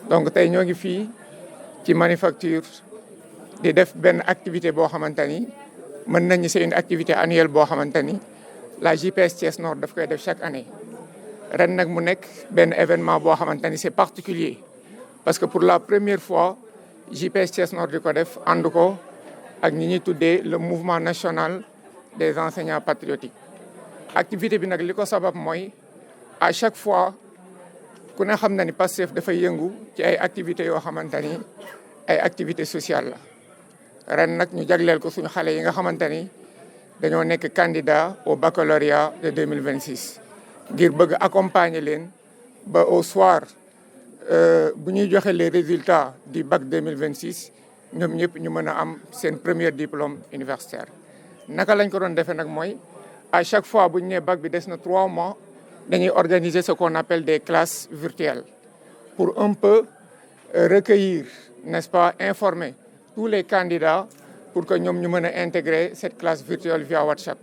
donc tey ñoo ngi fii ci manufacture di def benn activité boo xamante ni mën nañu c'est une activité annuelle boo xamante ni la JPS Thiès Nord daf koy def chaque année. ren nag mu nekk benn événement boo xamante ni c'est particulier parce que pour la première fois JPS Thiès Nord di ko def ànd ko ak ñi ñuy tuddee le mouvement national des enseignants patriotiques. activité bi nag li ko sabab mooy à chaque fois ku ne xam na ni Pastef dafay yëngu ci ay activités yoo xamante ni ay activités sociales la ren nag ñu jagleel ko suñu xale yi nga xamante ni dañoo nekk candidat au baccalauréat de 2026 ngir bëgg accompagner leen ba au soir bu ñuy joxe les résultats du bac 2026 ñoom ñëpp ñu mën a am seen premier diplôme universitaire. naka lañ ko doon defee nag mooy à chaque fois bu ñu nee bac bi des na 3 mois dañuy organiser ce qu'on appelle des classes virtuelles pour un peu recueillir, n'est-ce pas, informer tous les candidats pour que ñoom ñu mën a intégrer cette classe virtuelle via WhatsApp.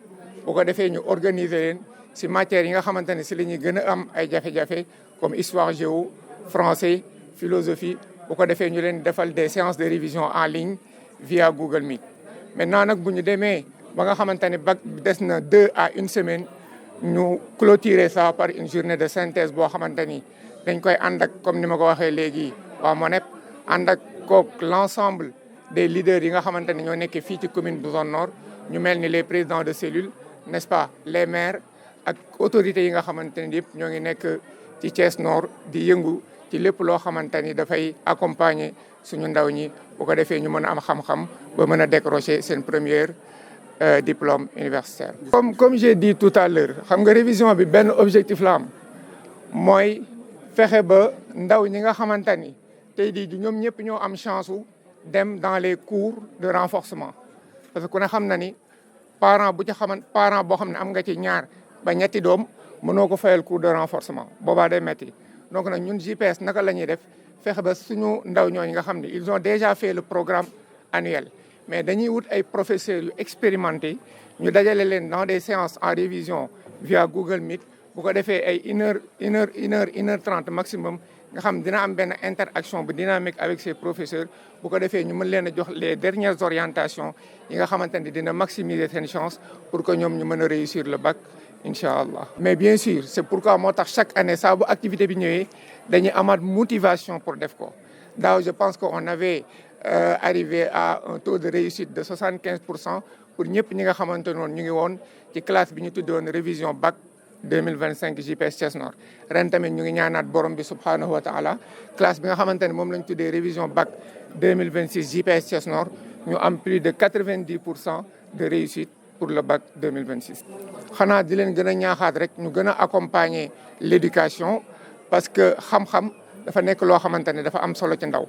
bu ko defee ñu organiser leen si matières yi nga xamante ne si la ñuy gën a am ay jafe-jafe comme histoire géo, français, philosophie. bu ko defee ñu leen defal des séances de révision en ligne via Google Meet. maintenant nag bu ñu demee ba nga xamante ne bac des na 2 à 1 semaine ñu clôturer ça par une journée de synthèse boo xamante ni dañ koy ànd ak comme ni ma ko waxee léegi waa MONEP ànd ak kook l'ensemble des leaders yi nga xamante ne ñoo nekkee fii ci commune bu zone nord ñu mel ni les présidents de cellules, n'est-ce pas, les maires ak autorités yi nga xamante ni yëpp ñoo ngi nekk ci Thiès Nord di yëngu ci lépp loo xamante ni dafay accompagner suñu ndaw ñi bu ko defee ñu mën a am xam-xam ba mën a décrocher seen première diplôme universitaire. Comme j'ai dit tout à l'heure xam nga révision bi benn objectif la am mooy fexe ba ndaw ñi nga xamante ni tey di ñoom ñëpp ñoo am chance u dem dans les cours de renforcement parce que ku ne xam na ni parent boo xam ne am nga ci ñaar ba ñetti doom mënoo ko fayal cours de renforcement boobaa day metti donc nag ñun JPS naka la ñuy def fexe ba suñu ndaw ñooñu nga xam ne ils ont déjà fait le programme annuel mais dañuy wut ay professeurs yu expérimentés ñu dajale leen dans des séances en révision via Google Meet bu ko defee ay 1h30 maximum nga xam dina am benn interaction bu dynamique avec ces professeurs bu ko defee ñu mën leen a jox les dernières orientations yi nga xamante ni dina maximiser seen chance pour que ñoom ñu mën a réussir le bac incha allah. mais bien sûr c'est pourquoi moo tax chaque année saa bu activité bi ñëwee dañuy amaat motivation pour def ko daaw je pense que on avait arrivé à un taux de réussite de 75% pour ñëpp ñi nga xamante noonu ñu ngi woon ci classe bi ñu tuddoon révision bac 2025 JPS Thiès Nord. ren tamit ñu ngi ñaanaat borom bi subhanahu wa taala classe bi nga xamante ne moom lañ tuddee révision bac 2026 JPS Thiès Nord ñu am plus de 90% de réussite pour le bac 2026. xanaa di leen gën a ñaaxaat rek ñu gën a accompagner l'éducation parce que xam-xam dafa nekk loo xamante ne dafa am solo ci ndaw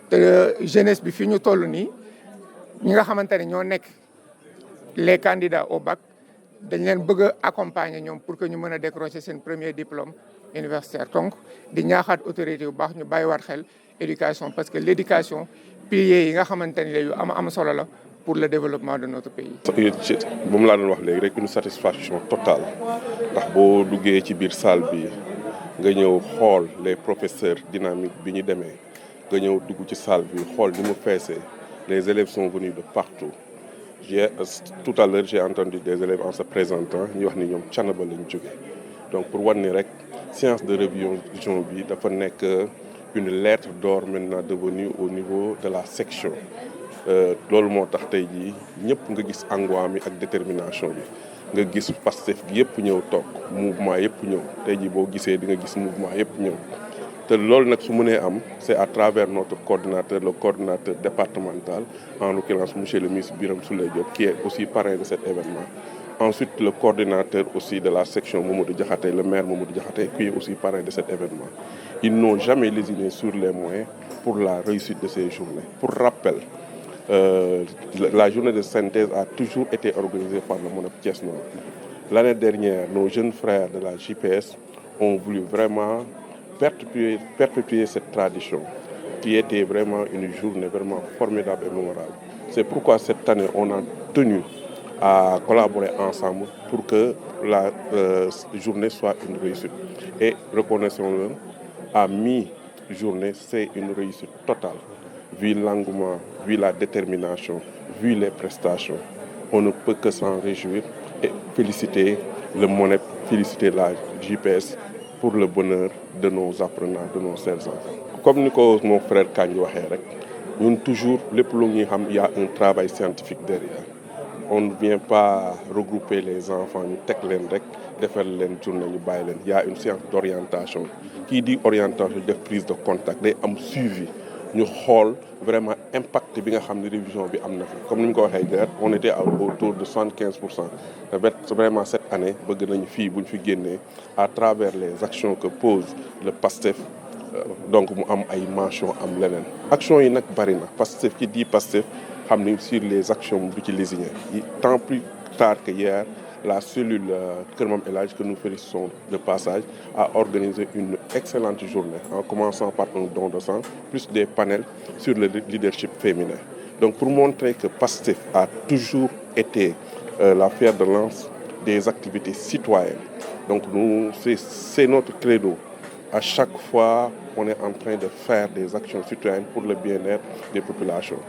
te jeunesse bi fi ñu toll nii ñi nga xamante ne ñoo nekk les candidats au bac dañ leen bëgg a accompagner ñoom pour que ñu mën a décrocher seen premier diplôme universitaire. donc di ñaaxaat autorité bu baax ñu bàyyiwaat xel éducation parce que l'éducation piliers yi nga xamante ne yu am solo la pour le développement de notre pays. moom laa doon wax léegi rek une satisfaction totale ndax boo duggee ci biir salle bi nga ñëw xool les professeurs dynamiques bi ñu demee nga ñëw dugg ci salle bi xool ni mu feesee les élèves sont venus de partout. Tout à l'heure j'ai entendu des élèves en se présentant ñu wax ni ñoom Thiénaba lañ jógee donc pour wan ni rek séance de révision bi dafa nekk une lettre d'or maintenant devenue au niveau de la section loolu moo tax tey jii ñëpp nga gis engouement mi ak détermination bi nga gis Pastef gi yëpp ñëw toog mouvement yëpp ñëw tey jii boo gisee di nga gis mouvement yëpp ñëw te loolu nag su mënee am c'est à travers notre coordinateur le coordinateur départemental en l'occurrence monsieur le ministre Birame Souleye Diop qui est aussi parrain de cet événement. Ensuite le coordinateur aussi de la section Mamadou Diakhaté, le maire Mamadou Diakhaté qui est aussi parrain de cet événement. Ils n'ont jamais lésiné sur les moyens pour la réussite de ces journées. Pour rappel, la journée de synthèse a toujours été organisée par le MONEP Thiès Nord. L'année dernière, nos jeunes frères de la JPS ont voulu vraiment perpétuer cette tradition qui était vraiment une journée vraiment formidable et mémorable. C'est pourquoi cette année, on a tenu à collaborer ensemble pour que la journée soit une réussite. Et reconnaissons-le, a mis journée, c'est une réussite totale. Vu l'engouement, vu la détermination, vu les prestations, on ne peut que s'en réjouir et féliciter le MONEP, féliciter la JPS pour le bonheur de nos apprenants, de nos chers enfants. Comme ni ko mon frère Kandji waxee rek ñun toujours lépp lu ñuy xam y a un travail scientifique derrière. On ne vient pas regrouper les enfants ñu teg leen rek defal leen journée ñu bàyyi leen. Il y a une séance d'orientation qui dit orientation def prise de contact day am suivi ñu xool vraiment impact bi nga xam ne révision bi am na fi comme ni ñu ko waxee hier on était autour de 75%. Vraiment cette année bëgg nañu fii bu ñu fi génnee à travers les actions que pose le PASTEF donc mu am ay mention am leneen action yi nag bari na PASTEF qui dit PASTEF xam ni sur les actions du ci lésigné tant plus tard que hier la cellule Kër Mame El Hadji que nous félicitons de passage a organisé une excellente journée en commençant par un don de sang plus des panels sur le leadership féminin. Donc pour montrer que PASTEF a toujours été la fer de lance des activités citoyennes. Donc nous c'est notre credo. À chaque fois, on est en train de faire des actions citoyennes pour le bien-être des populations.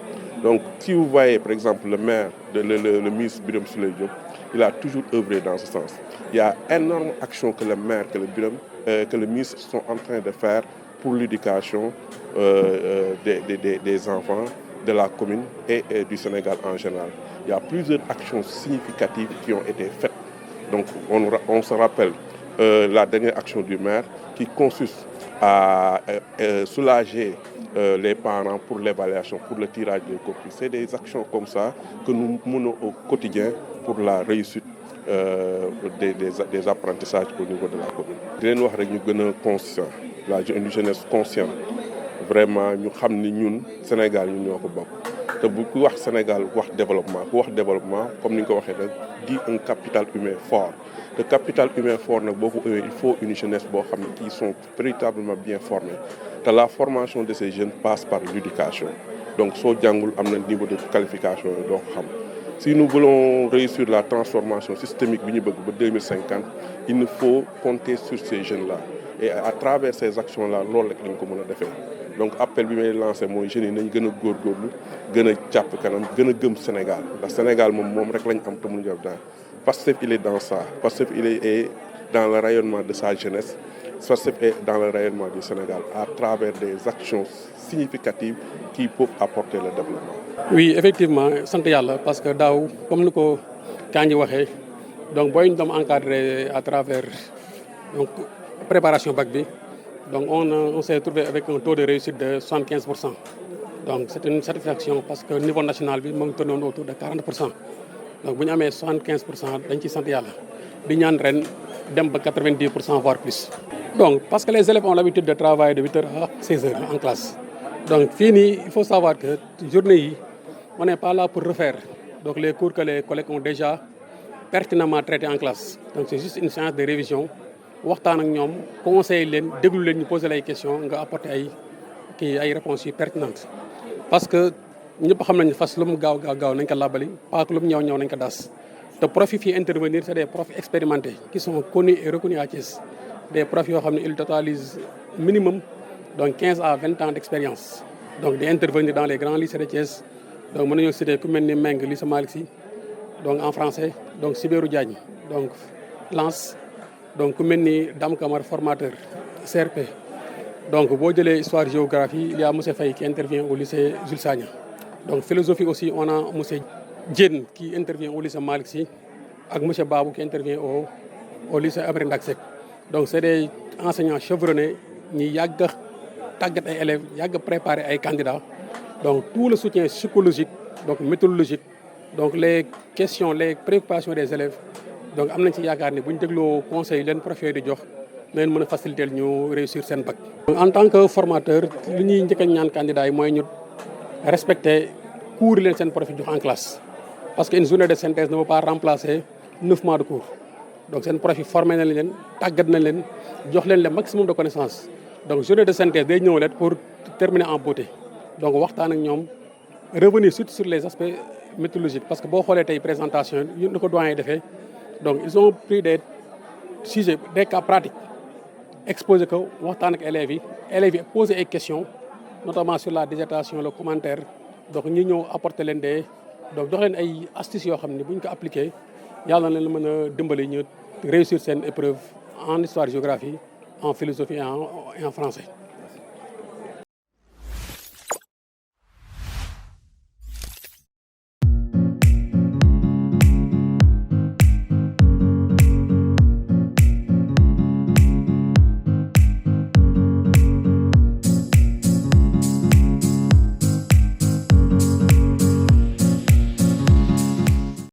Donc, si vous voyez, par exemple, le maire, le ministre Birame Souleye Diop, il a toujours œuvré dans ce sens. Il y a énormément d'actions que le maire, que le ministre sont en train de faire pour l'éducation des enfants de la commune et du Sénégal en général. Il y a plusieurs actions significatives qui ont été faites. Donc, on se rappelle la dernière action du maire qui consiste à soulager les parents pour l'évaluation, pour le tirage des copies. C'est des actions comme ça que nous menons au quotidien pour la réussite des apprentissages au niveau de la commune. di leen wax rek ñu gën a conscient une jeunesse consciente vraiment ñu xam ni ñun Sénégal ñun ñoo ko bokk te bu ku wax Sénégal wax développement comme ni nga ko waxee rek di un capital humain fort. Le capital humain fort nag boo ko il faut une jeunesse boo xam ne qui sont véritablement bien formés te la formation de ces jeunes passe par l'éducation donc soo jàngul am na niveau de qualification yi doo ko xam. Si nous voulons réussir la transformation systémique bi ñu bëgg ba 2050 il nous faut compter sur ces jeunes-là et à travers ces actions-là loolu rek lañ ko mën a defee donc appel bi may lancé mooy jeunes yi nañ gën a góorgóorlu gën a jàpp kanam gën a gëm Sénégal ndax Sénégal moom rek lañ am te mënuñu def dara PASTEF il est dans ça PASTEF il est dans le rayonnement de sa jeunesse PASTEF est dans le rayonnement du Sénégal à travers des actions significatives qui peuvent apporter le développement. Oui effectivement sant yàlla parce que daaw comme ni ko Kandji waxee donc booy ñu doon encadré à travers donc préparation bac bi donc on s'est trouvé avec un taux de réussite de 75%. Donc c'est une satisfaction parce que niveau national bi mu ngi tourné autour de 40%. Donc bu ñu amee 75% dañ ciy sant yàlla di ñaan ren dem ba 90% voire plus. Donc parce que les élèves ont l'habitude de travailler de 8h à 16h en classe. Donc fii nii il faut savoir que journée yi on n'est pas là pour refaire donc les cours que les collègues ont déjà pertinemment traités en classe. Donc c'est juste une séance de révision waxtaan ak ñoom conseiller leen déglu leen ñu poser lay questions nga apporter ay réponses yu pertinentes. Parce que ñëpp xam nañu fas lu mu gaaw nañ ko labali paak lu mu ñëw nañ ko das te profs yi fii intervenir c'est des profs expérimentés qui sont connus et reconnus à Thiès des profs yoo xam ne ils totalisent minimum donc 15 à 20 ans d'expérience donc di intervenir dans les grands lycées de Thiès donc mën nañoo citer ku mel ni Meng lycée Malick Sy donc en français donc Sibérou Diagne donc Lance donc ku mel ni Dame Camara formateur CRP donc boo jëlee histoire géographie il y a monsieur Faye qui intervient au lycée Jules Sagna. Donc philosophie aussi on a monsieur Diène qui intervient au lycée Malick Sy ak monsieur Babou qui intervient au lycée Abré Ndack Seck. Donc c'est des enseignants chevronnés ñi yàgg tàggat ay élèves yàgg préparer ay candidats donc tout le soutien psychologique donc méthodologique donc les questions les préoccupations des élèves donc am nañ ci yaakaar ne bu ñu dégloo conseil leen professeurs di jox na leen mën a faciliter ñu réussir seen bac. En tant que formateur li ñuy njëkk a ñaan candidats yi mooy ñu respecter cours yi leen seen prof jox en classe parce que une journée de synthèse ne peut pas remplacer 9 mois de cours donc seen prof yi formé na leen tàggat na leen jox leen le maximum de connaissances donc journée de synthèse day ñëw leen pour terminer en beauté donc waxtaan ak ñoom revenir surtout sur les aspects méthodologiques parce que boo xoolee tey présentation yi ni ko doyen defee donc ils ont pris des sujets des cas pratiques exposer ko waxtaan ak élèves yi poser ay questions notamment sur la dissertation le commentaire donc ñi ñëw apporter leen donc jox leen ay astuces yoo xam ne bu ñu ko appliquer yàlla na leen mën a dimbali ñu réussir seen épreuve en histoire géographie en philosophie et en français.